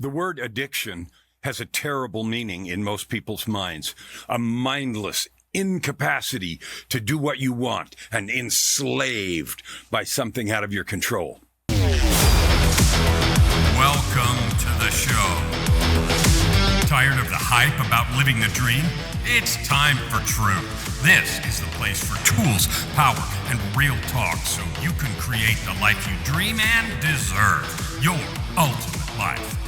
The word addiction has a terrible meaning in most people's minds. A mindless incapacity to do what you want and enslaved by something out of your control. Welcome to the show. Tired of the hype about living the dream? It's time for truth. This is the place for tools, power, and real talk so you can create the life you dream and deserve. Your ultimate life.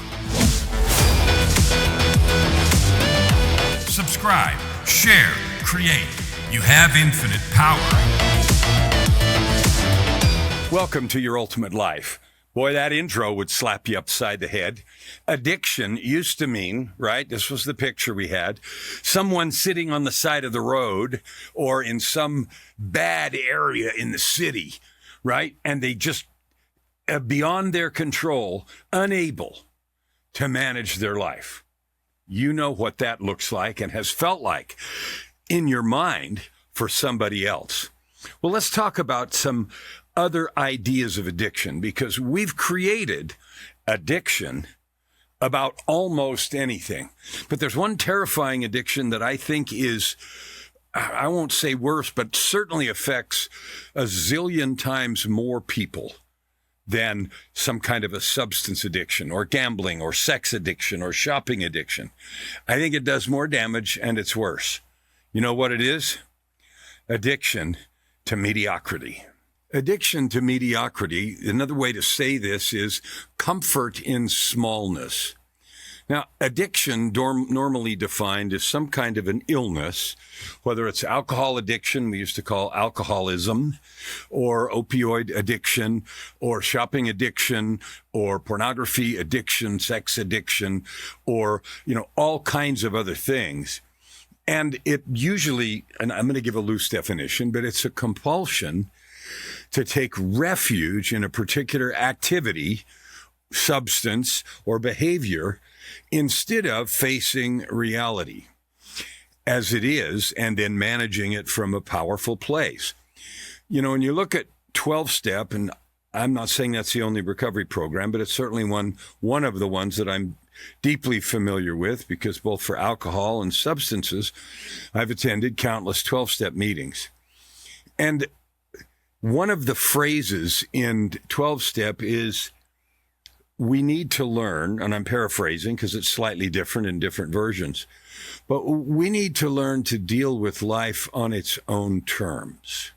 Subscribe, share, create. You have infinite power. Welcome to Your Ultimate Life. Boy, that intro would slap you upside the head. Addiction used to mean, right? This was the picture we had. Someone sitting on the side of the road or in some bad area in the city, right? And they just, beyond their control, unable to manage their life. You know what that looks like and has felt like in your mind for somebody else. Well, let's talk about some other ideas of addiction, because we've created addiction about almost anything. But there's one terrifying addiction that I think is, I won't say worse, but certainly affects a zillion times more people than some kind of a substance addiction or gambling or sex addiction or shopping addiction. I think it does more damage and it's worse. You know what it is? Addiction to mediocrity. Addiction to mediocrity, another way to say this is comfort in smallness. Now, addiction, normally defined as some kind of an illness, whether it's alcohol addiction, we used to call alcoholism, or opioid addiction, or shopping addiction, or pornography addiction, sex addiction, or, all kinds of other things. And it usually, and I'm going to give a loose definition, but it's a compulsion to take refuge in a particular activity, substance, or behavior instead of facing reality as it is and then managing it from a powerful place. When you look at 12-step, and I'm not saying that's the only recovery program, but it's certainly one of the ones that I'm deeply familiar with, because both for alcohol and substances, I've attended countless 12-step meetings. And one of the phrases in 12-step is, we need to learn, and I'm paraphrasing because it's slightly different in different versions, but we need to learn to deal with life on its own terms.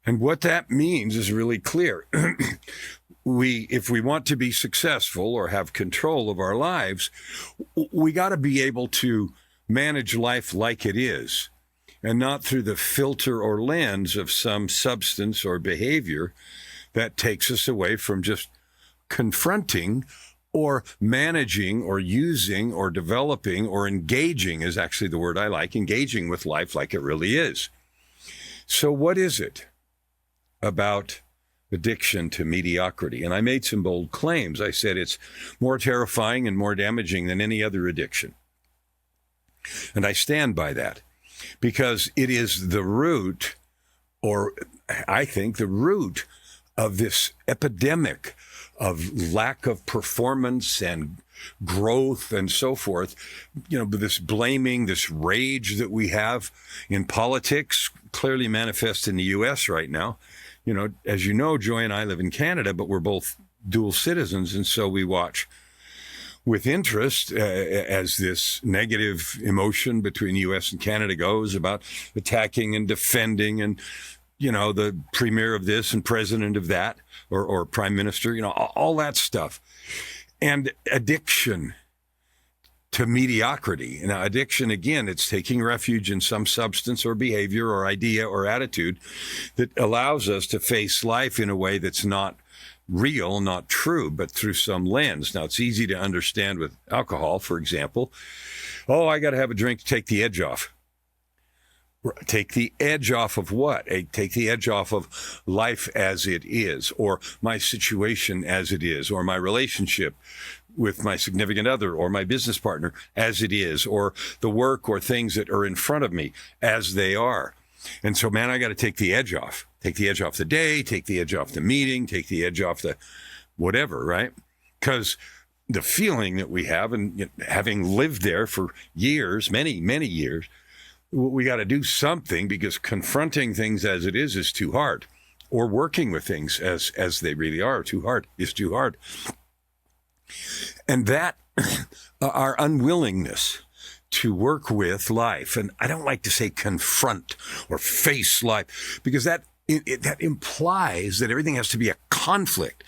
And what that means is really clear. If we want to be successful or have control of our lives, we got to be able to manage life like it is, and not through the filter or lens of some substance or behavior that takes us away from just confronting or managing or using or developing or engaging is actually the word I like, engaging with life like it really is. So what is it about addiction to mediocrity? And I made some bold claims. I said it's more terrifying and more damaging than any other addiction. And I stand by that, because it is the root, or I think the root of this epidemic of lack of performance and growth and so forth. This blaming, this rage that we have in politics, clearly manifest in the U.S. right now. As you know, Joy and I live in Canada, but we're both dual citizens, and so we watch with interest as this negative emotion between the U.S. and Canada goes about attacking and defending and, the premier of this and president of that, or prime minister, all that stuff. And addiction to mediocrity. Now, addiction, again, it's taking refuge in some substance or behavior or idea or attitude that allows us to face life in a way that's not real, not true, but through some lens. Now, it's easy to understand with alcohol, for example. Oh, I got to have a drink to take the edge off. Take the edge off of what? Take the edge off of life as it is, or my situation as it is, or my relationship with my significant other or my business partner as it is, or the work or things that are in front of me as they are. And so, man, I got to take the edge off. Take the edge off the day, take the edge off the meeting, take the edge off the whatever, right? Because the feeling that we have, and having lived there for years, many, many years, we got to do something, because confronting things as it is too hard, or working with things as they really are is too hard. And that our unwillingness to work with life, and I don't like to say confront or face life, because that implies that everything has to be a conflict.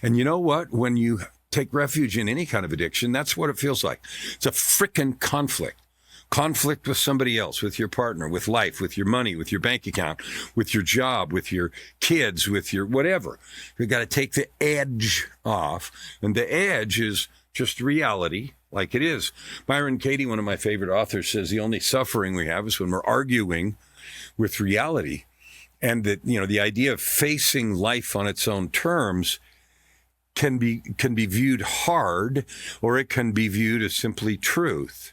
And you know what? When you take refuge in any kind of addiction, that's what it feels like. It's a frickin' conflict. Conflict with somebody else, with your partner, with life, with your money, with your bank account, with your job, with your kids, with your whatever. You've got to take the edge off. And the edge is just reality, like it is. Byron Katie, one of my favorite authors, says the only suffering we have is when we're arguing with reality. And that, the idea of facing life on its own terms can be viewed hard, or it can be viewed as simply truth.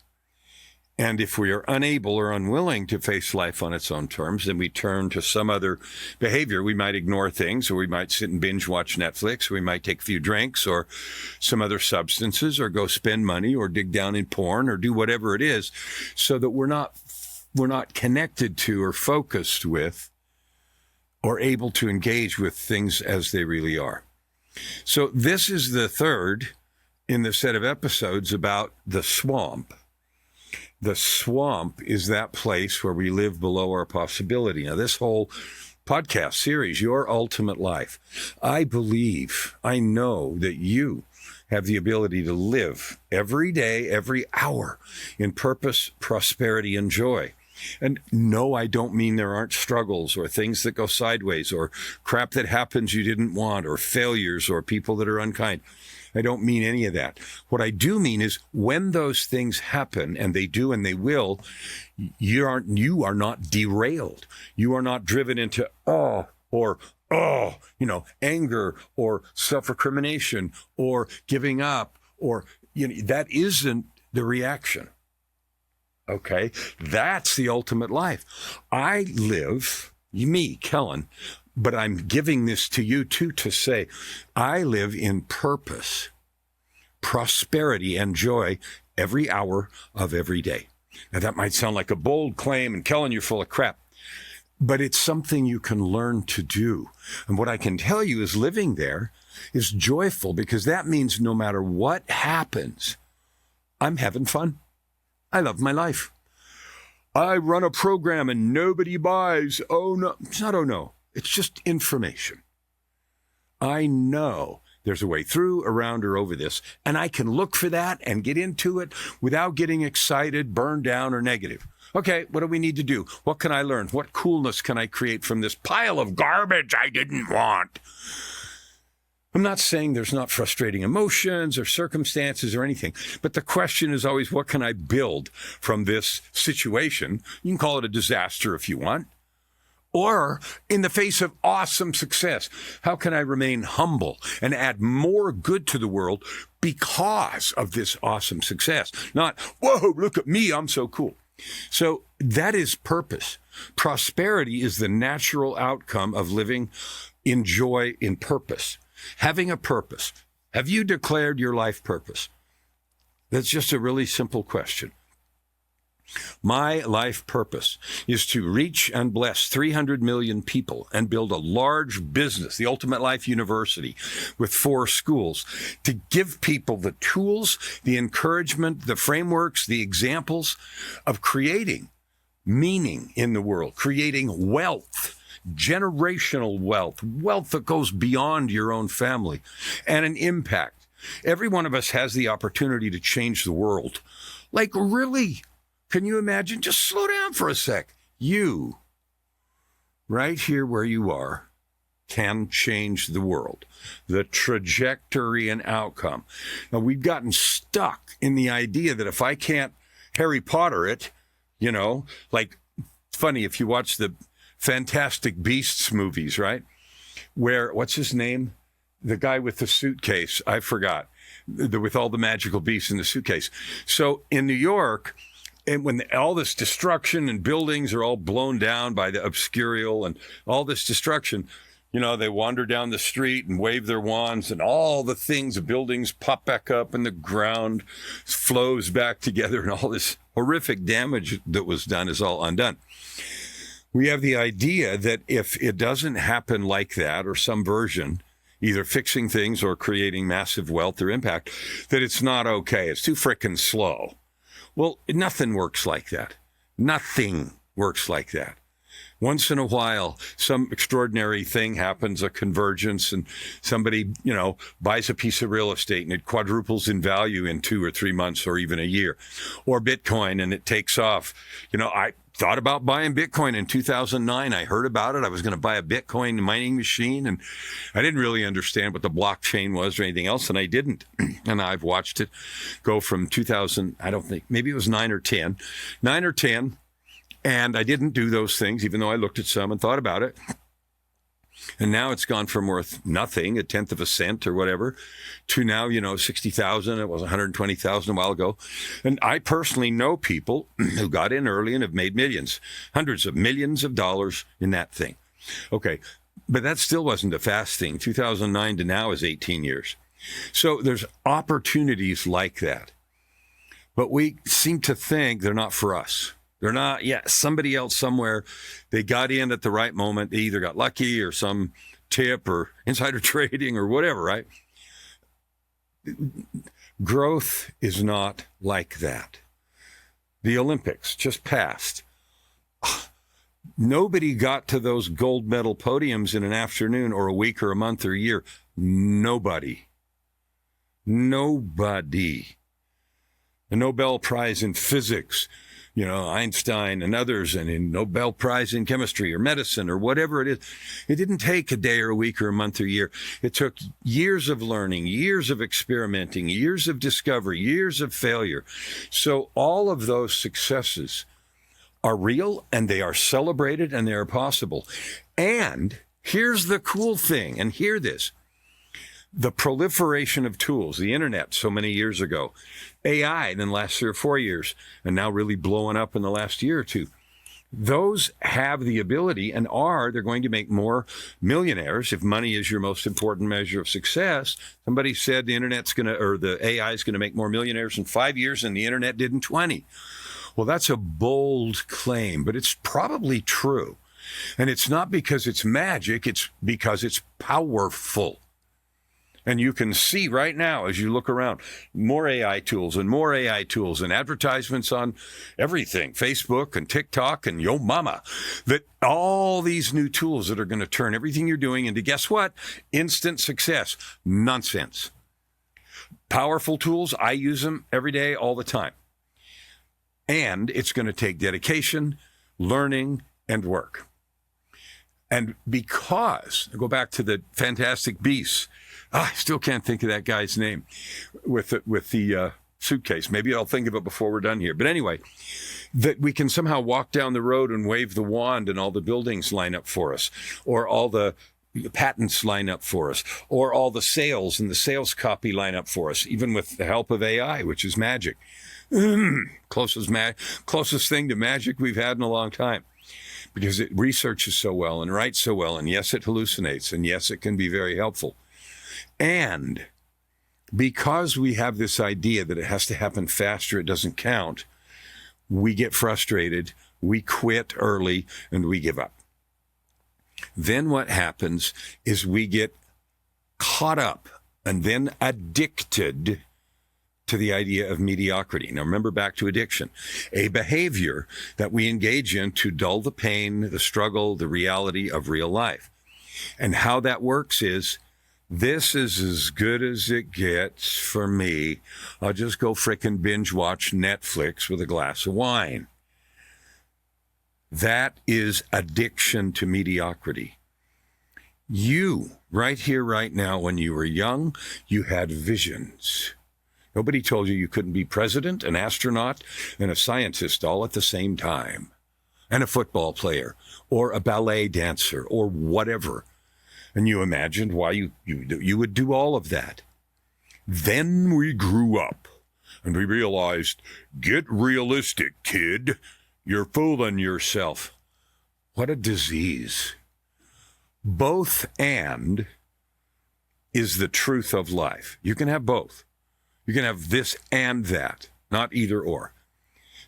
And if we are unable or unwilling to face life on its own terms, then we turn to some other behavior. We might ignore things, or we might sit and binge watch Netflix, or we might take a few drinks or some other substances, or go spend money, or dig down in porn, or do whatever it is, so that we're not connected to or focused with or able to engage with things as they really are. So this is the third in the set of episodes about the swamp. The swamp is that place where we live below our possibility. Now, this whole podcast series, Your Ultimate Life, I know that you have the ability to live every day, every hour in purpose, prosperity, and joy. And no, I don't mean there aren't struggles or things that go sideways or crap that happens you didn't want or failures or people that are unkind. I don't mean any of that. What I do mean is when those things happen, and they do and they will, you are not derailed. You are not driven into anger or self-recrimination or giving up, or that isn't the reaction. Okay, that's the ultimate life. I live, me, Kellan, but I'm giving this to you too, to say, I live in purpose, prosperity, and joy every hour of every day. Now, that might sound like a bold claim, and Kellan, you're full of crap, but it's something you can learn to do. And what I can tell you is living there is joyful, because that means no matter what happens, I'm having fun. I love my life. I run a program and nobody buys. Oh, no. It's not oh, no. It's just information. I know there's a way through, around, or over this, and I can look for that and get into it without getting excited, burned down, or negative. Okay, what do we need to do? What can I learn? What coolness can I create from this pile of garbage I didn't want? I'm not saying there's not frustrating emotions or circumstances or anything, but the question is always, what can I build from this situation? You can call it a disaster if you want. Or in the face of awesome success, how can I remain humble and add more good to the world because of this awesome success? Not, whoa, look at me, I'm so cool. So that is purpose. Prosperity is the natural outcome of living in joy, in purpose. Having a purpose. Have you declared your life purpose? That's just a really simple question. My life purpose is to reach and bless 300 million people and build a large business, the Ultimate Life University, with 4 schools, to give people the tools, the encouragement, the frameworks, the examples of creating meaning in the world, creating wealth, generational wealth that goes beyond your own family, and an impact. Every one of us has the opportunity to change the world. Like, really? Can you imagine? Just slow down for a sec. You, right here where you are, can change the world, the trajectory and outcome. Now, we've gotten stuck in the idea that if I can't Harry Potter it, like, funny, if you watch the Fantastic Beasts movies, right? Where, what's his name? The guy with the suitcase, I forgot, with all the magical beasts in the suitcase. So in New York, and when all this destruction and buildings are all blown down by the obscurial and all this destruction, They wander down the street and wave their wands, and all the things, the buildings pop back up and the ground flows back together, and all this horrific damage that was done is all undone. We have the idea that if it doesn't happen like that, or some version, either fixing things or creating massive wealth or impact, that it's not okay. It's too frickin' slow. Well, nothing works like that. Nothing works like that. Once in a while, some extraordinary thing happens, a convergence, and somebody, buys a piece of real estate and it quadruples in value in 2 or 3 months or even a year. Or Bitcoin, and it takes off. I thought about buying Bitcoin in 2009. I heard about it. I was going to buy a Bitcoin mining machine, and I didn't really understand what the blockchain was or anything else, and I didn't. And I've watched it go from 2000, I don't think, maybe it was 9 or 10. And I didn't do those things, even though I looked at some and thought about it. And now it's gone from worth nothing, a tenth of a cent or whatever, to now, 60,000. It was 120,000 a while ago. And I personally know people who got in early and have made millions, hundreds of millions of dollars in that thing. Okay, but that still wasn't a fast thing. 2009 to now is 18 years. So there's opportunities like that. But we seem to think they're not for us. They're not, somebody else somewhere, they got in at the right moment. They either got lucky or some tip or insider trading or whatever, right? Growth is not like that. The Olympics just passed. Nobody got to those gold medal podiums in an afternoon or a week or a month or a year. Nobody. A Nobel Prize in physics, Einstein and others, and in Nobel Prize in chemistry or medicine or whatever it is. It didn't take a day or a week or a month or a year. It took years of learning, years of experimenting, years of discovery, years of failure. So all of those successes are real, and they are celebrated, and they are possible. And here's the cool thing, and hear this. The proliferation of tools, the internet so many years ago, AI in the last 3 or 4 years, and now really blowing up in the last year or two. Those have the ability and they're going to make more millionaires. If money is your most important measure of success, somebody said the AI is going to make more millionaires in 5 years than the internet did in 20. Well, that's a bold claim, but it's probably true. And it's not because it's magic, it's because it's powerful. And you can see right now, as you look around, more AI tools and advertisements on everything, Facebook and TikTok and yo mama, that all these new tools that are going to turn everything you're doing into, guess what? Instant success. Nonsense. Powerful tools, I use them every day, all the time. And it's going to take dedication, learning, and work. And because, I go back to the Fantastic Beasts, I still can't think of that guy's name with the suitcase. Maybe I'll think of it before we're done here. But anyway, that we can somehow walk down the road and wave the wand and all the buildings line up for us, or all the patents line up for us, or all the sales and the sales copy line up for us, even with the help of AI, which is magic. Closest thing to magic we've had in a long time, because it researches so well and writes so well. And yes, it hallucinates. And yes, it can be very helpful. And because we have this idea that it has to happen faster, it doesn't count, we get frustrated, we quit early, and we give up. Then what happens is we get caught up and then addicted to the idea of mediocrity. Now remember, back to addiction, a behavior that we engage in to dull the pain, the struggle, the reality of real life. And how that works is, this is as good as it gets for me. I'll just go frickin' binge watch Netflix with a glass of wine. That is addiction to mediocrity. You, right here, right now, when you were young, you had visions. Nobody told you couldn't be president, an astronaut, and a scientist all at the same time, and a football player, or a ballet dancer, or whatever. And you imagined why you would do all of that. Then we grew up, and we realized, get realistic, kid. You're fooling yourself. What a disease. Both and is the truth of life. You can have both. You can have this and that, not either or.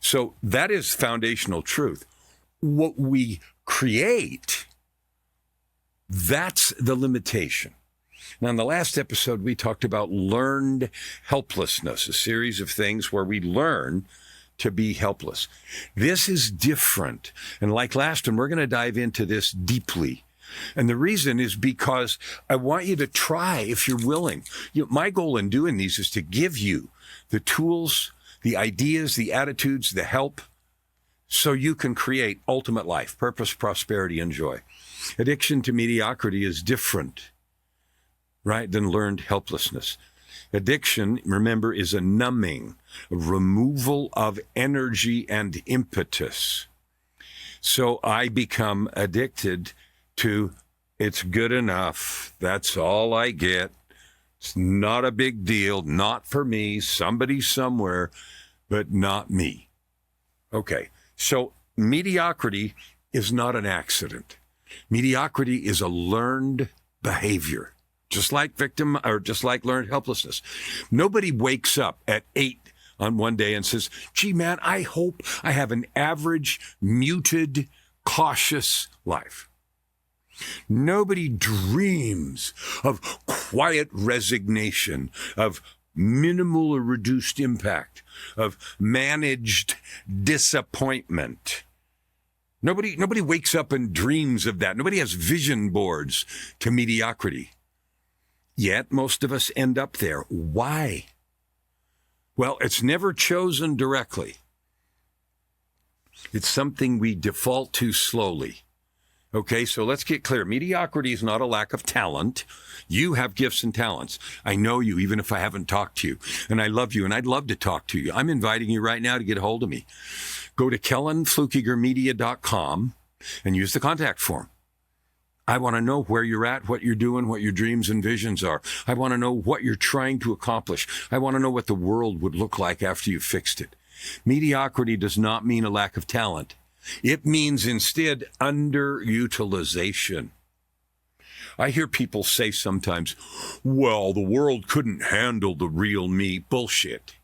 So that is foundational truth. What we create, that's the limitation. Now, in the last episode, we talked about learned helplessness, a series of things where we learn to be helpless. This is different. And like last one, we're going to dive into this deeply. And the reason is because I want you to try if you're willing. My goal in doing these is to give you the tools, the ideas, the attitudes, the help, so you can create ultimate life, purpose, prosperity, and joy. Addiction to mediocrity is different, right, than learned helplessness. Addiction, remember, is a numbing, a removal of energy and impetus. So I become addicted to it's good enough. That's all I get. It's not a big deal. Not for me. Somebody somewhere, but not me. Okay. So mediocrity is not an accident. Mediocrity is a learned behavior, just like learned helplessness. Nobody wakes up at 8 on one day and says, gee, man, I hope I have an average, muted, cautious life. Nobody dreams of quiet resignation, of minimal or reduced impact, of managed disappointment. Nobody wakes up and dreams of that. Nobody has vision boards to mediocrity. Yet most of us end up there. Why? Well, it's never chosen directly. It's something we default to slowly. Okay, so let's get clear. Mediocrity is not a lack of talent. You have gifts and talents. I know you, even if I haven't talked to you. And I love you, and I'd love to talk to you. I'm inviting you right now to get a hold of me. Go to KellanFluckigerMedia.com and use the contact form. I want to know where you're at, what you're doing, what your dreams and visions are. I want to know what you're trying to accomplish. I want to know what the world would look like after you fixed it. Mediocrity does not mean a lack of talent. It means instead underutilization. I hear people say sometimes, well, the world couldn't handle the real me. Bullshit.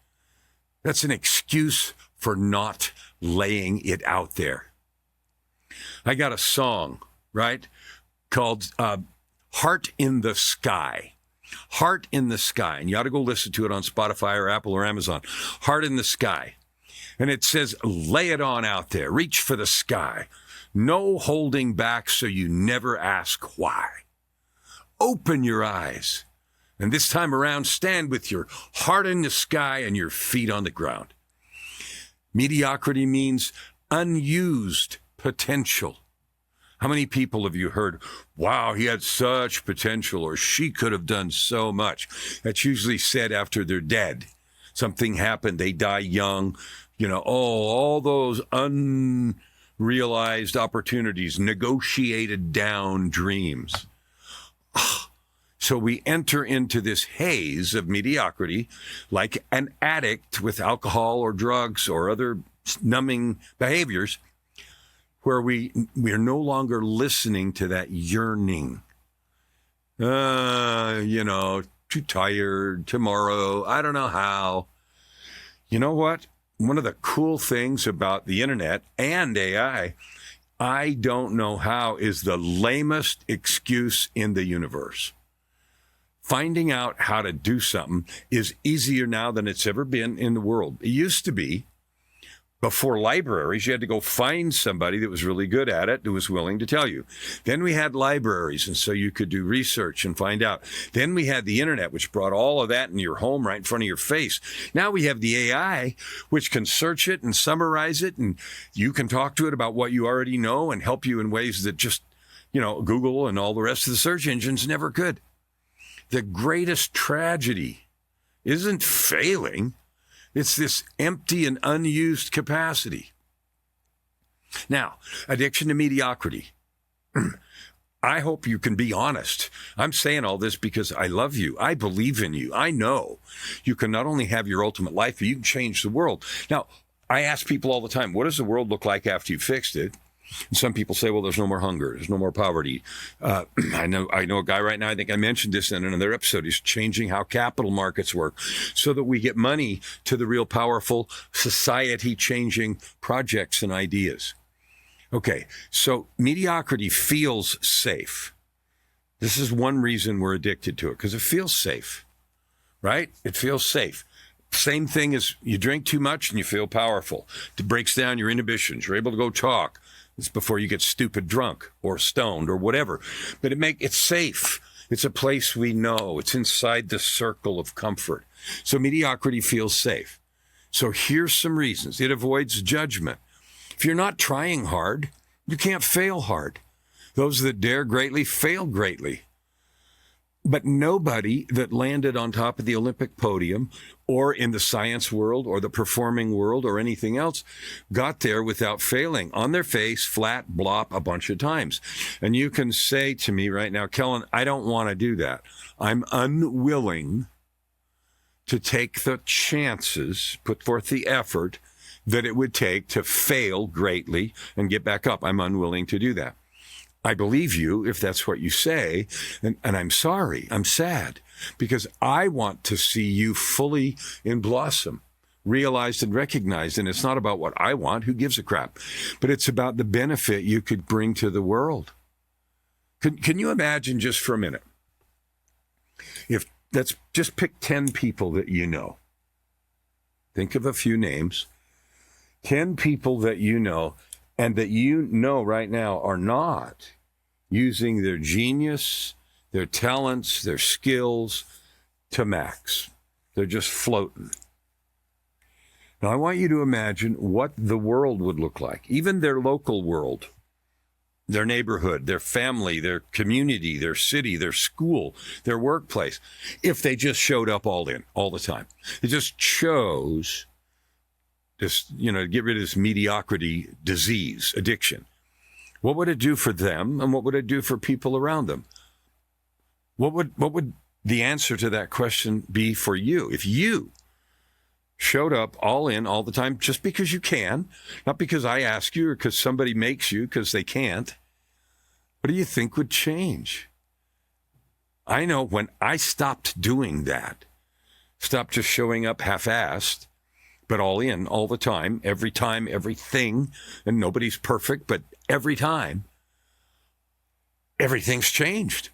That's an excuse for not laying it out there. I got a song, right, called Heart in the Sky. Heart in the Sky. And you ought to go listen to it on Spotify or Apple or Amazon. Heart in the Sky. And it says, lay it on out there. Reach for the sky. No holding back so you never ask why. Open your eyes. And this time around, stand with your heart in the sky and your feet on the ground. Mediocrity means unused potential. How many people have you heard, wow, he had such potential, or she could have done so much? That's usually said after they're dead. Something happened, they die young. All those unrealized opportunities, negotiated down dreams. So we enter into this haze of mediocrity like an addict with alcohol or drugs or other numbing behaviors, where we are no longer listening to that yearning. Too tired, tomorrow, I don't know how. You know what? One of the cool things about the internet and AI, I don't know how, is the lamest excuse in the universe. Finding out how to do something is easier now than it's ever been in the world. It used to be, before libraries, you had to go find somebody that was really good at it, who was willing to tell you. Then we had libraries, and so you could do research and find out. Then we had the internet, which brought all of that in your home right in front of your face. Now we have the AI, which can search it and summarize it, and you can talk to it about what you already know and help you in ways that just, Google and all the rest of the search engines never could. The greatest tragedy isn't failing. It's this empty and unused capacity. Now, addiction to mediocrity. I hope you can be honest. I'm saying all this because I love you. I believe in you. I know you can not only have your ultimate life, but you can change the world. Now, I ask people all the time, what does the world look like after you fixed it? And some people say, well, there's no more hunger. There's no more poverty. I know a guy right now, I think I mentioned this in another episode, he's changing how capital markets work so that we get money to the real powerful society-changing projects and ideas. Okay, so mediocrity feels safe. This is one reason we're addicted to it, because it feels safe, right? It feels safe. Same thing as you drink too much and you feel powerful. It breaks down your inhibitions. You're able to go talk. It's before you get stupid drunk or stoned or whatever. But it's safe. It's a place we know. It's inside the circle of comfort. So mediocrity feels safe. So here's some reasons. It avoids judgment. If you're not trying hard, you can't fail hard. Those that dare greatly fail greatly. But nobody that landed on top of the Olympic podium or in the science world or the performing world or anything else got there without failing, on their face, flat, blop, a bunch of times. And you can say to me right now, Kellan, I don't want to do that. I'm unwilling to take the chances, put forth the effort that it would take to fail greatly and get back up. I'm unwilling to do that. I believe you if that's what you say, and I'm sorry, I'm sad, because I want to see you fully in blossom, realized and recognized, and it's not about what I want, who gives a crap, but it's about the benefit you could bring to the world. Can you imagine just for a minute, if let's just pick 10 people that you know, think of a few names, 10 people that you know, and that you know right now are not using their genius, their talents, their skills to max. They're just floating. Now, I want you to imagine what the world would look like, even their local world, their neighborhood, their family, their community, their city, their school, their workplace, if they just showed up all in, all the time. They just chose this, to get rid of this mediocrity disease, addiction. What would it do for them, and what would it do for people around them? What would the answer to that question be for you? If you showed up all in all the time, just because you can, not because I ask you or because somebody makes you because they can't, what do you think would change? I know when I stopped doing that, stopped just showing up half-assed, but all in, all the time, everything, and nobody's perfect, but every time, everything's changed.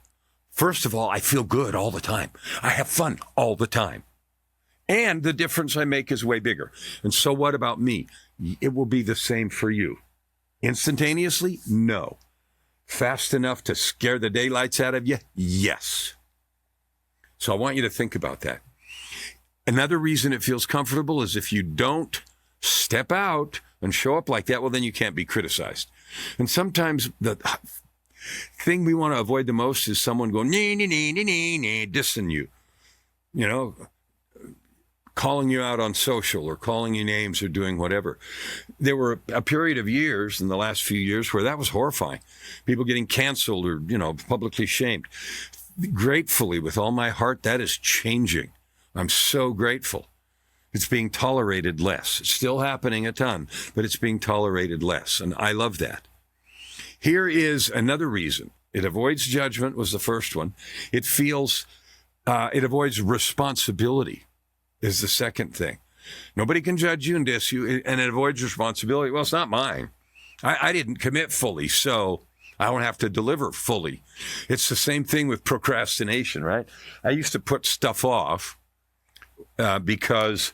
First of all, I feel good all the time. I have fun all the time. And the difference I make is way bigger. And so what about me? It will be the same for you. Instantaneously? No. Fast enough to scare the daylights out of you? Yes. So I want you to think about that. Another reason it feels comfortable is if you don't step out and show up like that, well, then you can't be criticized. And sometimes the thing we want to avoid the most is someone going, dissing you, calling you out on social or calling you names or doing whatever. There were a period of years in the last few years where that was horrifying. People getting canceled or, publicly shamed. Gratefully, with all my heart, that is changing. I'm so grateful. It's being tolerated less. It's still happening a ton, but it's being tolerated less. And I love that. Here is another reason. It avoids judgment was the first one. It avoids responsibility is the second thing. Nobody can judge you and diss you, and it avoids responsibility. Well, it's not mine. I didn't commit fully, so I don't have to deliver fully. It's the same thing with procrastination, right? I used to put stuff off because,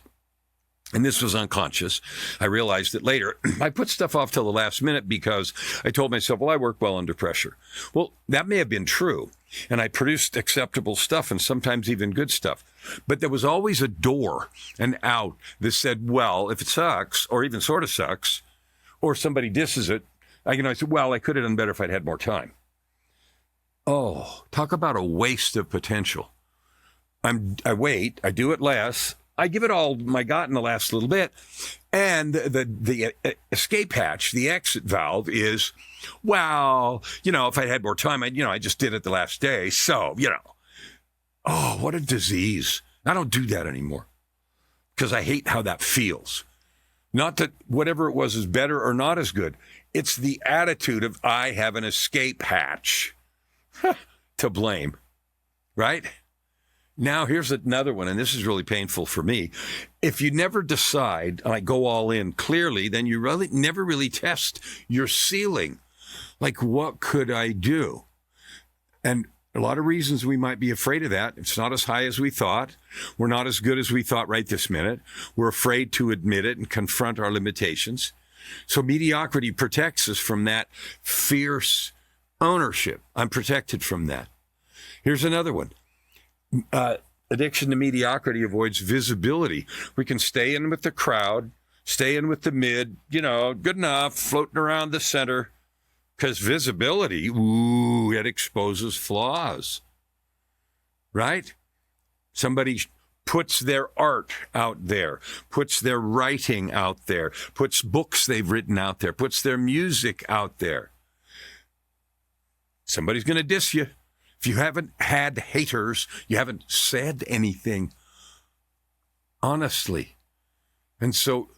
and this was unconscious, I realized it later, I put stuff off till the last minute because I told myself, well, I work well under pressure. Well, that may have been true, and I produced acceptable stuff and sometimes even good stuff. But there was always a door, an out that said, well, if it sucks, or even sort of sucks, or somebody disses it, I said, well, I could have done better if I'd had more time. Oh, talk about a waste of potential. I wait, I do it less, I give it all my got in the last little bit, and the escape hatch, the exit valve is, well, if I had more time, I just did it the last day, so, oh, what a disease. I don't do that anymore because I hate how that feels. Not that whatever it was is better or not as good. It's the attitude of I have an escape hatch to blame, right? Now, here's another one, and this is really painful for me. If you never decide, and I go all in clearly, then you really never really test your ceiling. Like, what could I do? And a lot of reasons we might be afraid of that. It's not as high as we thought. We're not as good as we thought right this minute. We're afraid to admit it and confront our limitations. So mediocrity protects us from that fierce ownership. I'm protected from that. Here's another one. Addiction to mediocrity avoids visibility. We can stay in with the crowd, stay in with the mid, good enough, floating around the center, because visibility, it exposes flaws, right? Somebody puts their art out there, puts their writing out there, puts books they've written out there, puts their music out there. Somebody's going to diss you. If you haven't had haters, you haven't said anything honestly. And so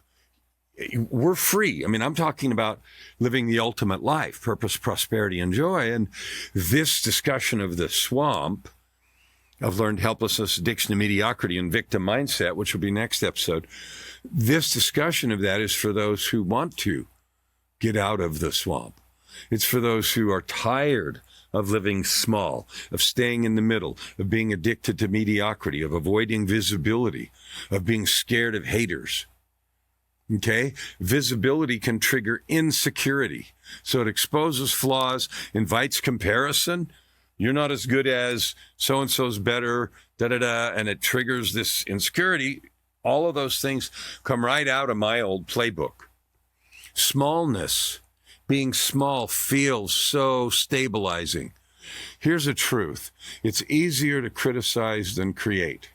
we're free. I mean, I'm talking about living the ultimate life, purpose, prosperity, and joy. And this discussion of the swamp of learned helplessness, addiction to mediocrity, and victim mindset, which will be next episode, this discussion of that is for those who want to get out of the swamp. It's for those who are tired of living small, of staying in the middle, of being addicted to mediocrity, of avoiding visibility, of being scared of haters. Okay? Visibility can trigger insecurity. So it exposes flaws, invites comparison. You're not as good as so-and-so's better, and it triggers this insecurity. All of those things come right out of my old playbook. Smallness. Being small feels so stabilizing. Here's a truth. It's easier to criticize than create.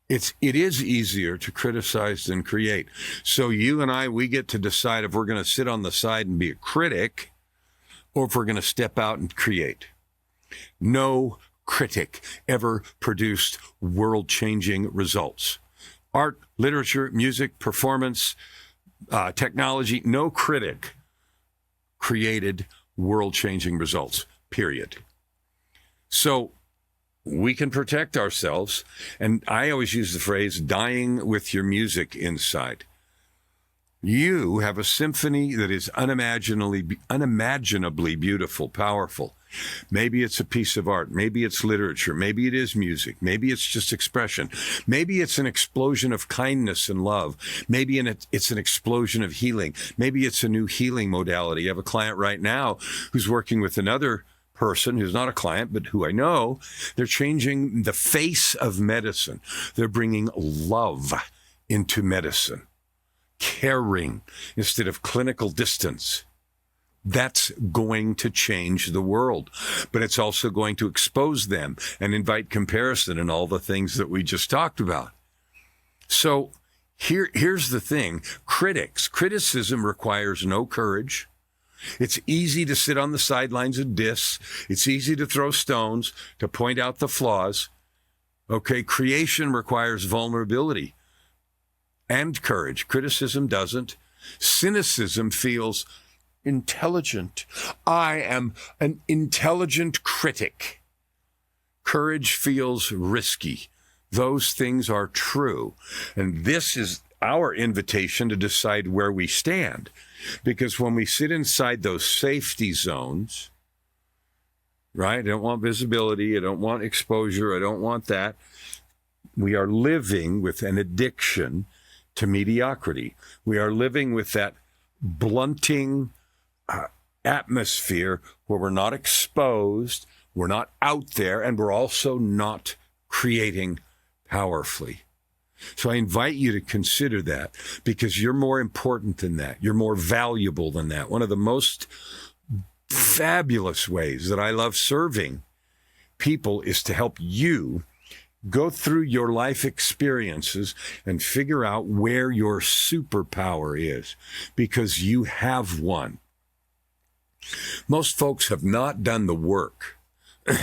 It is easier to criticize than create. So you and I, we get to decide if we're going to sit on the side and be a critic or if we're going to step out and create. No critic ever produced world-changing results. Art, literature, music, performance, technology, no critic created world-changing results, period. So we can protect ourselves. And I always use the phrase, dying with your music inside. You have a symphony that is unimaginably beautiful, powerful. Maybe it's a piece of art. Maybe it's literature. Maybe it is music. Maybe it's just expression. Maybe it's an explosion of kindness and love. Maybe it's an explosion of healing. Maybe it's a new healing modality. I have a client right now who's working with another person who's not a client, but who I know. They're changing the face of medicine. They're bringing love into medicine. Caring instead of clinical distance. That's going to change the world, but it's also going to expose them and invite comparison and all the things that we just talked about. So here's the thing. Criticism requires no courage. It's easy to sit on the sidelines and diss. It's easy to throw stones, to point out the flaws. Okay, creation requires vulnerability and courage. Criticism doesn't. Cynicism feels intelligent. I am an intelligent critic. Courage feels risky. Those things are true. And this is our invitation to decide where we stand. Because when we sit inside those safety zones, right? I don't want visibility. I don't want exposure. I don't want that. We are living with an addiction to mediocrity. We are living with that blunting atmosphere where we're not exposed, we're not out there, and we're also not creating powerfully. So I invite you to consider that, because you're more important than that. You're more valuable than that. One of the most fabulous ways that I love serving people is to help you go through your life experiences and figure out where your superpower is, because you have one. Most folks have not done the work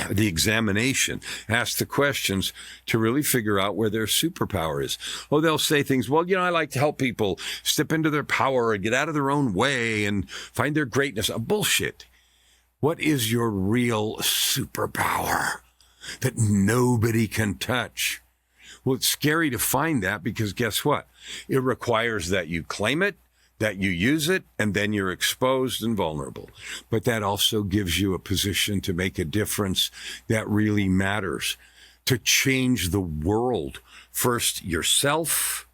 the examination, ask the questions to really figure out where their superpower is. Oh, they'll say things, well, I like to help people step into their power and get out of their own way and find their greatness. Bullshit. What is your real superpower that nobody can touch? Well, it's scary to find that because guess what? It requires that you claim it, that you use it, and then you're exposed and vulnerable. But that also gives you a position to make a difference that really matters, to change the world. First yourself,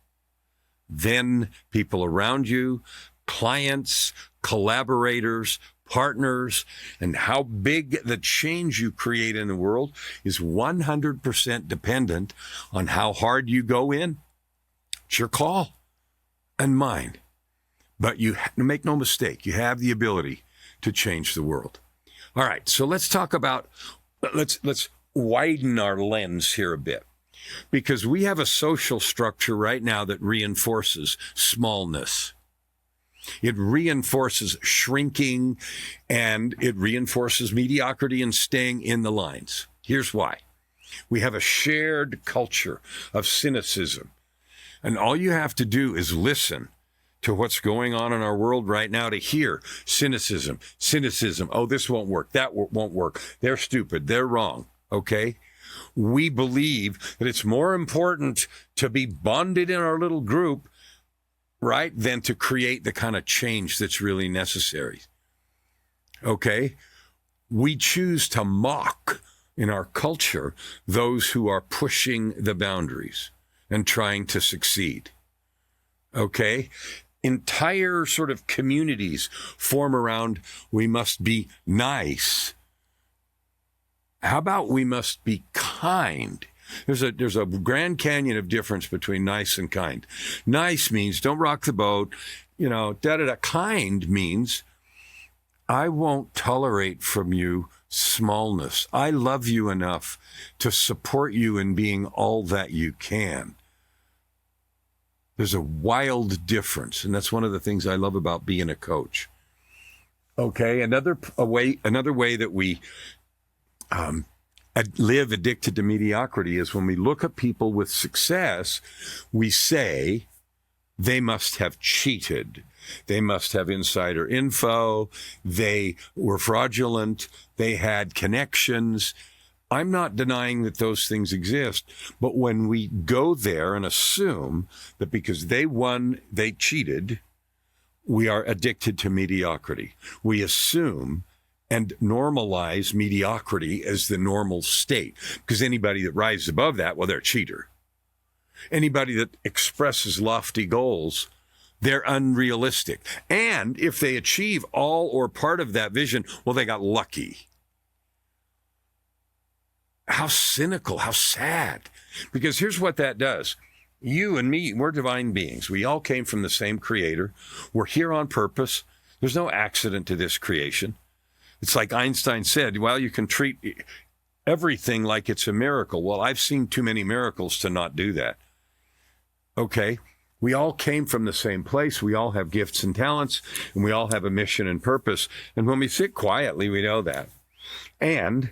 then people around you, clients, collaborators, partners, and how big the change you create in the world is 100% dependent on how hard you go in. It's your call and mine. But you make no mistake, you have the ability to change the world. All right, so let's talk about, let's widen our lens here a bit, because we have a social structure right now that reinforces smallness. It reinforces shrinking, and it reinforces mediocrity and staying in the lines. Here's why. We have a shared culture of cynicism, and all you have to do is listen to what's going on in our world right now to hear cynicism. Oh, this won't work. That won't work. They're stupid. They're wrong. Okay? We believe that it's more important to be bonded in our little group, right, than to create the kind of change that's really necessary. Okay? We choose to mock in our culture those who are pushing the boundaries and trying to succeed. Okay? Entire sort of communities form around we must be nice. How about we must be kind? There's a Grand Canyon of difference between nice and kind. Nice means don't rock the boat, da-da-da. Kind means I won't tolerate from you smallness. I love you enough to support you in being all that you can. There's a wild difference, and that's one of the things I love about being a coach. Okay, another way that we live addicted to mediocrity is when we look at people with success, we say they must have cheated. They must have insider info. They were fraudulent. They had connections. I'm not denying that those things exist, but when we go there and assume that because they won, they cheated, we are addicted to mediocrity. We assume and normalize mediocrity as the normal state, because anybody that rises above that, well, they're a cheater. Anybody that expresses lofty goals, they're unrealistic. And if they achieve all or part of that vision, well, they got lucky. How cynical, how sad. Because here's what that does. You and me, we're divine beings. We all came from the same creator. We're here on purpose. There's no accident to this creation. It's like Einstein said, well, you can treat everything like it's a miracle. Well, I've seen too many miracles to not do that. Okay? We all came from the same place. We all have gifts and talents, and we all have a mission and purpose. And when we sit quietly, we know that. And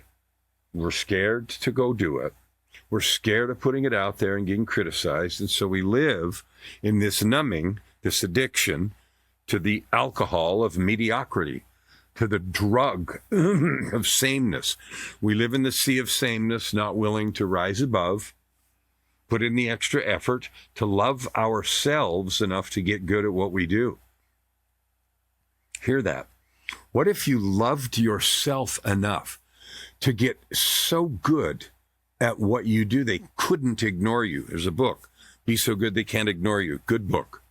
we're scared to go do it. We're scared of putting it out there and getting criticized. And so we live in this numbing, this addiction to the alcohol of mediocrity, to the drug of sameness. We live in the sea of sameness, not willing to rise above, put in the extra effort to love ourselves enough to get good at what we do. Hear that. What if you loved yourself enough to get so good at what you do, they couldn't ignore you? There's a book, Be So Good They Can't Ignore You. Good book.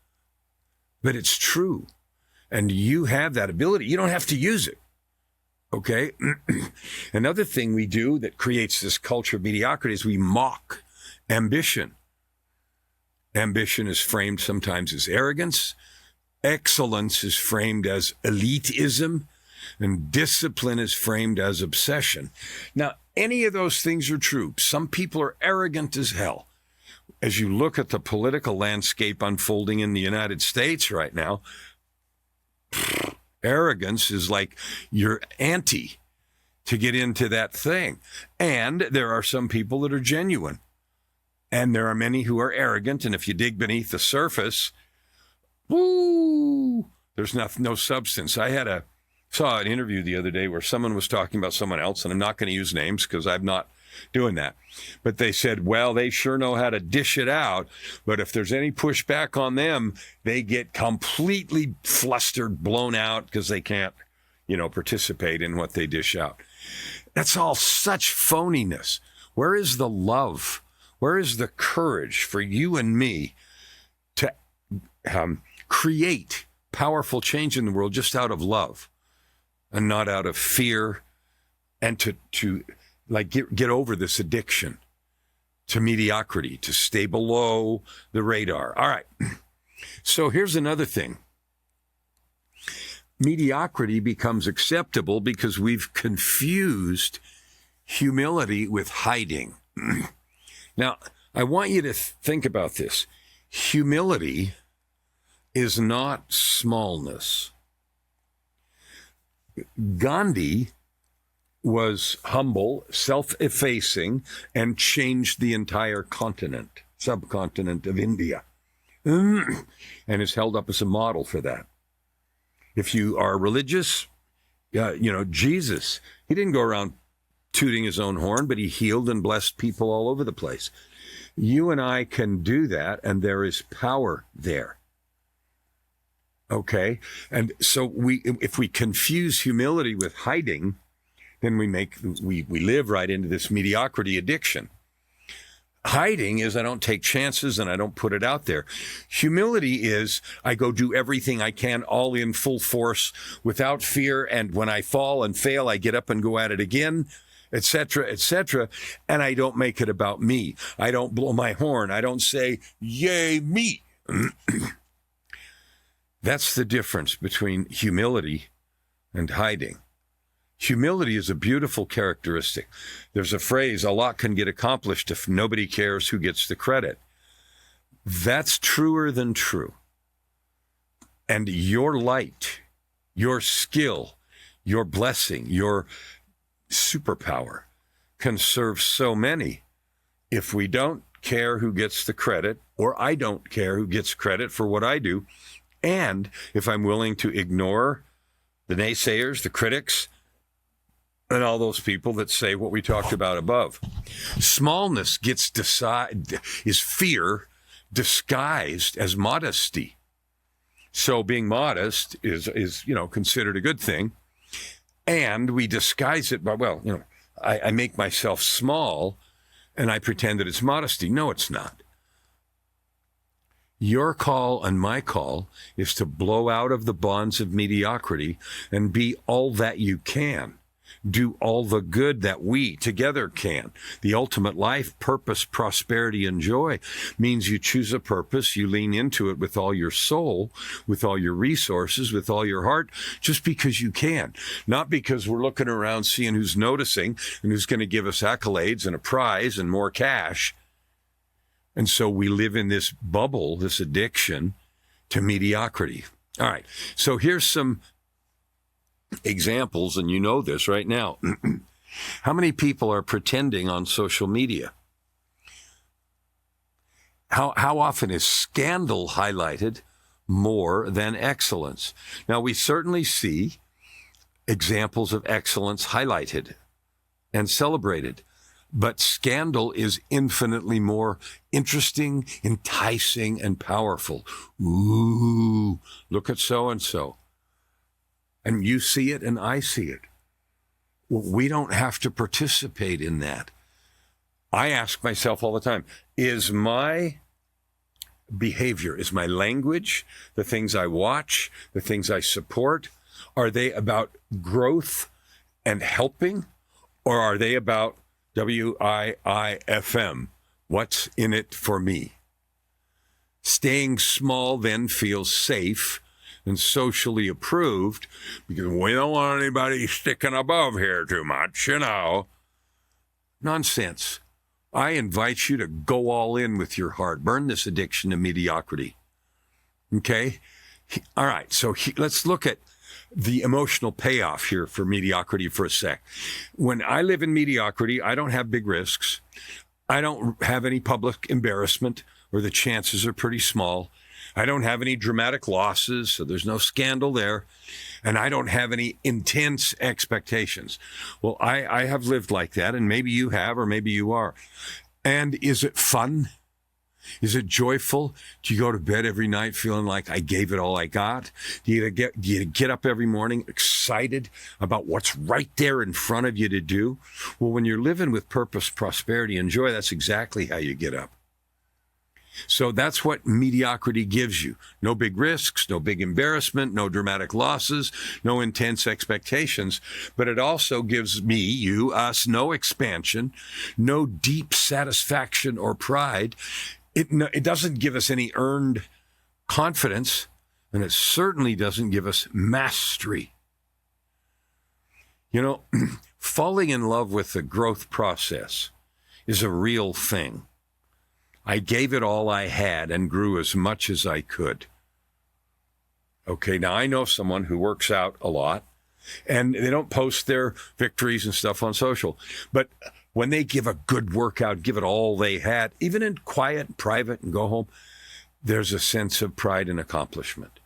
But it's true. And you have that ability. You don't have to use it. Okay? Another thing we do that creates this culture of mediocrity is we mock ambition. Ambition is framed sometimes as arrogance. Excellence is framed as elitism. And discipline is framed as obsession. Now, any of those things are true. Some people are arrogant as hell. As you look at the political landscape unfolding in the United States right now, arrogance is like your auntie to get into that thing. And there are some people that are genuine. And there are many who are arrogant. And if you dig beneath the surface, woo, there's no substance. I saw an interview the other day where someone was talking about someone else, and I'm not going to use names because I'm not doing that. But they said, well, they sure know how to dish it out. But if there's any pushback on them, they get completely flustered, blown out because they can't, participate in what they dish out. That's all such phoniness. Where is the love? Where is the courage for you and me to create powerful change in the world just out of love and not out of fear, and to get over this addiction to mediocrity, to stay below the radar? All right. So here's another thing. Mediocrity becomes acceptable because we've confused humility with hiding. Now, I want you to think about this. Humility is not smallness. Gandhi was humble, self-effacing, and changed the entire subcontinent of India, and is held up as a model for that. If you are religious, Jesus, he didn't go around tooting his own horn, but he healed and blessed people all over the place. You and I can do that, and there is power there. Okay? And so if we confuse humility with hiding, then we live right into this mediocrity addiction. Hiding is I don't take chances and I don't put it out there. Humility is I go do everything I can, all in full force, without fear. And when I fall and fail, I get up and go at it again, etc., etc. And I don't make it about me. I don't blow my horn. I don't say, yay, me. That's the difference between humility and hiding. Humility is a beautiful characteristic. There's a phrase, a lot can get accomplished if nobody cares who gets the credit. That's truer than true. And your light, your skill, your blessing, your superpower can serve so many if we don't care who gets the credit, or I don't care who gets credit for what I do, and if I'm willing to ignore the naysayers, the critics, and all those people that say what we talked about above. Smallness is fear disguised as modesty. So being modest is considered a good thing. And we disguise it by, I make myself small and I pretend that it's modesty. No, it's not. Your call and my call is to blow out of the bonds of mediocrity and be all that you can. Do all the good that we together can. The ultimate life, purpose, prosperity, and joy means you choose a purpose, you lean into it with all your soul, with all your resources, with all your heart, just because you can. Not because we're looking around seeing who's noticing and who's going to give us accolades and a prize and more cash. And so we live in this bubble, this addiction to mediocrity. All right, so here's some examples, and you know this right now. How many people are pretending on social media? How often is scandal highlighted more than excellence? Now, we certainly see examples of excellence highlighted and celebrated, but scandal is infinitely more interesting, enticing, and powerful. Ooh, look at so-and-so. And you see it and I see it. Well, we don't have to participate in that. I ask myself all the time, is my behavior, is my language, the things I watch, the things I support, are they about growth and helping? Or are they about WIIFM? What's in it for me? Staying small then feels safe and socially approved because we don't want anybody sticking above here too much, Nonsense. I invite you to go all in with your heart. Burn this addiction to mediocrity. Okay? All right, so let's look at the emotional payoff here for mediocrity for a sec. When I live in mediocrity, I don't have big risks. I don't have any public embarrassment, or the chances are pretty small. I don't have any dramatic losses, so there's no scandal there. And I don't have any intense expectations. Well, I have lived like that, and maybe you have, or maybe you are. And is it fun? Is it joyful? Do you go to bed every night feeling like I gave it all I got? Do you get up every morning excited about what's right there in front of you to do? Well, when you're living with purpose, prosperity, and joy, that's exactly how you get up. So that's what mediocrity gives you. No big risks, no big embarrassment, no dramatic losses, no intense expectations. But it also gives me, you, us, no expansion, no deep satisfaction or pride. It doesn't give us any earned confidence, and it certainly doesn't give us mastery. You know, falling in love with the growth process is a real thing. I gave it all I had and grew as much as I could. Okay, now I know someone who works out a lot, and they don't post their victories and stuff on social, but when they give a good workout, give it all they had, even in quiet, private, and go home, there's a sense of pride and accomplishment.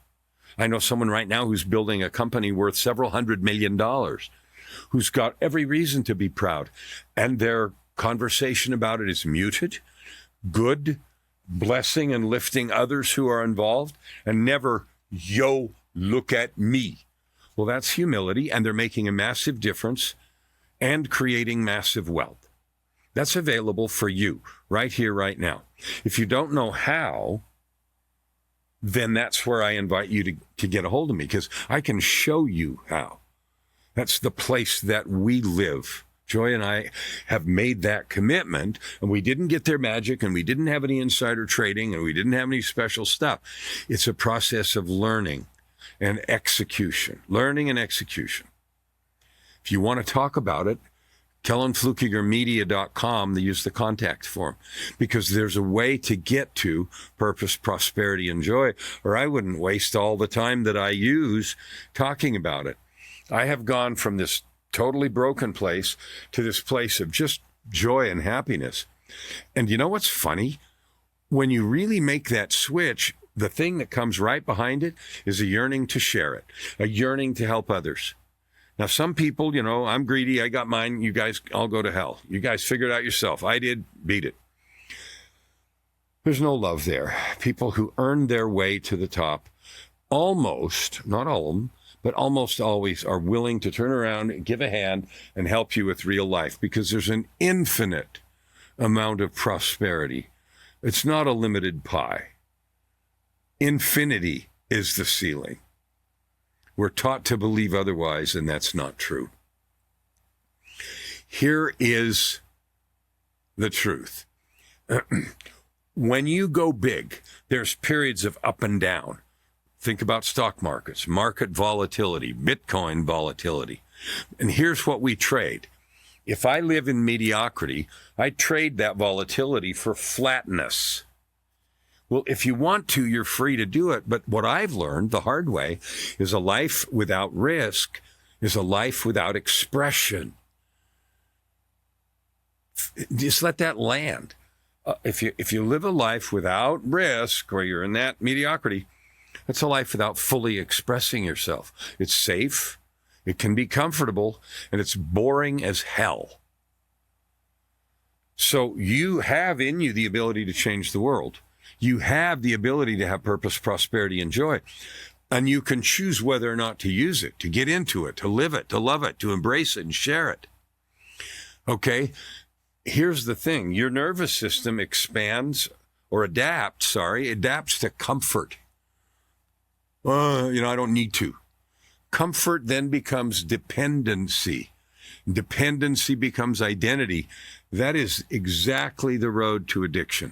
I know someone right now who's building a company worth several $100 million, who's got every reason to be proud, and their conversation about it is muted, good, blessing and lifting others who are involved, and never, yo, look at me. Well, that's humility, and they're making a massive difference and creating massive wealth. That's available for you right here, right now. If you don't know how, then that's where I invite you to get a hold of me, because I can show you how. That's the place that we live. Joy and I have made that commitment, and we didn't get their magic, and we didn't have any insider trading, and we didn't have any special stuff. It's a process of learning and execution, learning and execution. If you want to talk about it, KellanFluckigerMedia.com, they use the contact form, because there's a way to get to purpose, prosperity, and joy, or I wouldn't waste all the time that I use talking about it. I have gone from this totally broken place to this place of just joy and happiness. And you know what's funny? When you really make that switch, the thing that comes right behind it is a yearning to share it, a yearning to help others. Now, some people, you know, I'm greedy, I got mine, you guys all go to hell. You guys figure it out yourself. I did, beat it. There's no love there. People who earn their way to the top almost, not all of them, but almost always are willing to turn around, give a hand, and help you with real life, because there's an infinite amount of prosperity. It's not a limited pie. Infinity is the ceiling. We're taught to believe otherwise, and that's not true. Here is the truth. When you go big, there's periods of up and down. Think about stock markets, market volatility, Bitcoin volatility. And here's what we trade. If I live in mediocrity, I trade that volatility for flatness. Well, if you want to, you're free to do it. But what I've learned the hard way is a life without risk is a life without expression. Just let that land. If you live a life without risk, or you're in that mediocrity, that's a life without fully expressing yourself. It's safe, it can be comfortable, and it's boring as hell. So you have in you the ability to change the world. You have the ability to have purpose, prosperity, and joy. And you can choose whether or not to use it, to get into it, to live it, to love it, to embrace it, and share it. Okay? Here's the thing. Your nervous system adapts to comfort. I don't need to. Comfort then becomes dependency. Dependency becomes identity. That is exactly the road to addiction.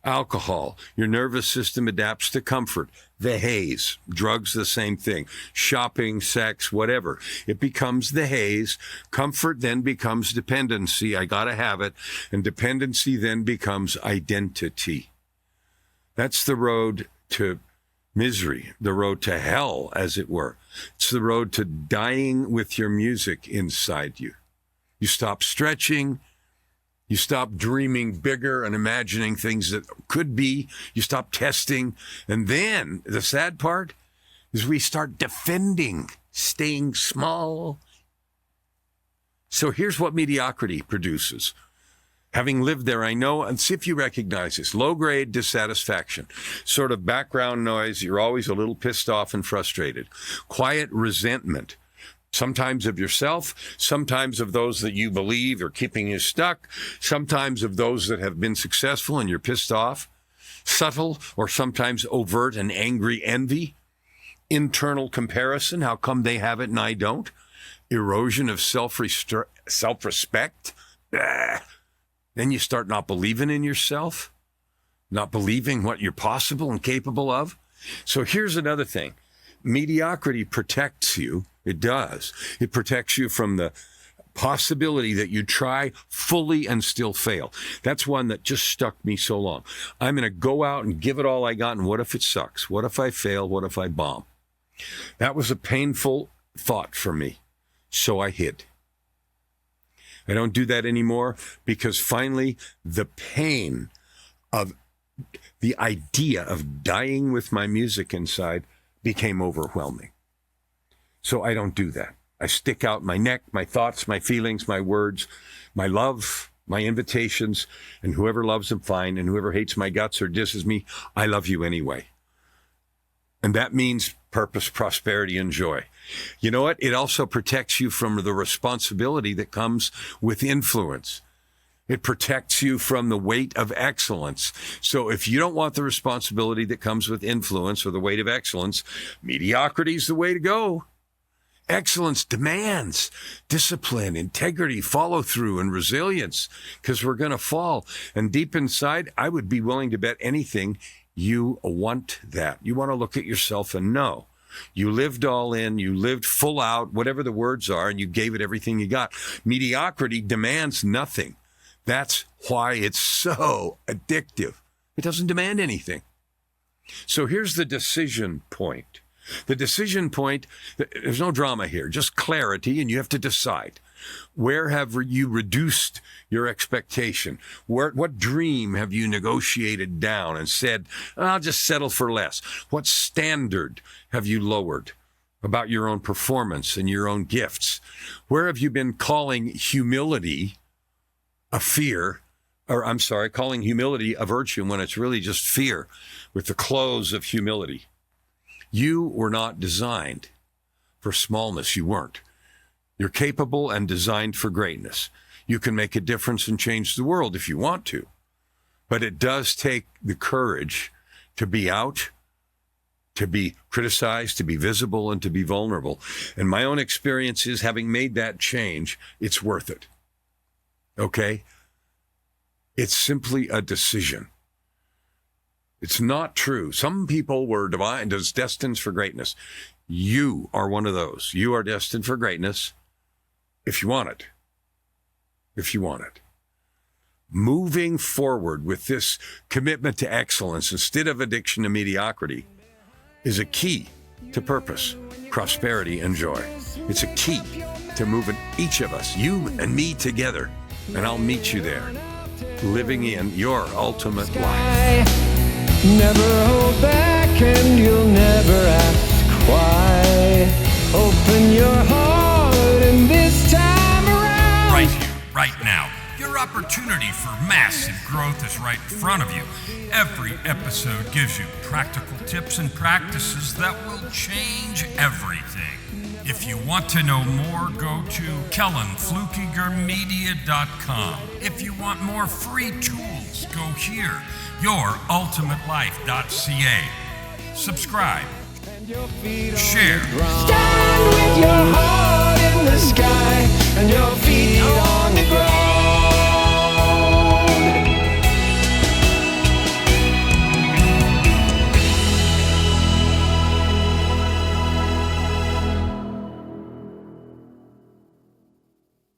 Alcohol, your nervous system adapts to comfort. The haze, drugs, the same thing. Shopping, sex, whatever. It becomes the haze. Comfort then becomes dependency. I gotta have it. And dependency then becomes identity. That's the road to misery, the road to hell, as it were. It's the road to dying with your music inside you. You stop stretching. You stop dreaming bigger and imagining things that could be. You stop testing. And then the sad part is we start defending, staying small. So here's what mediocrity produces. Having lived there, I know, and see if you recognize this, low-grade dissatisfaction, sort of background noise. You're always a little pissed off and frustrated. Quiet resentment, sometimes of yourself, sometimes of those that you believe are keeping you stuck, sometimes of those that have been successful and you're pissed off. Subtle or sometimes overt and angry envy. Internal comparison, how come they have it and I don't? Erosion of self-respect. Then you start not believing in yourself, not believing what you're possible and capable of. So here's another thing. Mediocrity protects you. It does. It protects you from the possibility that you try fully and still fail. That's one that just stuck me so long. I'm going to go out and give it all I got, and what if it sucks? What if I fail? What if I bomb? That was a painful thought for me, so I hid. I don't do that anymore because finally the pain of the idea of dying with my music inside became overwhelming. So I don't do that. I stick out my neck, my thoughts, my feelings, my words, my love, my invitations, and whoever loves them, fine, and whoever hates my guts or disses me, I love you anyway. And that means purpose, prosperity, and joy. You know what? It also protects you from the responsibility that comes with influence. It protects you from the weight of excellence. So if you don't want the responsibility that comes with influence or the weight of excellence, mediocrity is the way to go. Excellence demands discipline, integrity, follow through, and resilience, because we're going to fall. And deep inside, I would be willing to bet anything you want that. You want to look at yourself and know you lived all in, you lived full out, whatever the words are, and you gave it everything you got. Mediocrity demands nothing. That's why it's so addictive. It doesn't demand anything. So here's the decision point. The decision point, there's no drama here, just clarity, and you have to decide. Where have you reduced your expectation? What dream have you negotiated down and said, I'll just settle for less? What standard have you lowered about your own performance and your own gifts? Where have you been calling humility a fear, calling humility a virtue when it's really just fear with the clothes of humility? You were not designed for smallness. You weren't. You're capable and designed for greatness. You can make a difference and change the world if you want to. But it does take the courage to be out, to be criticized, to be visible, and to be vulnerable. And my own experience is, having made that change, it's worth it. Okay? It's simply a decision. It's not true. Some people were destined for greatness. You are one of those. You are destined for greatness if you want it. If you want it. Moving forward with this commitment to excellence instead of addiction to mediocrity is a key to purpose, prosperity, and joy. It's a key to moving each of us, you and me, together. And I'll meet you there, living in your ultimate life. Never hold back and you'll never ask why. Open your heart and this time around. Right here, right now. Your opportunity for massive growth is right in front of you. Every episode gives you practical tips and practices that will change everything. If you want to know more, go to KellanFluckigerMedia.com. If you want more free tools, go here, YourUltimateLife.ca. Subscribe. Share. Stand with your heart.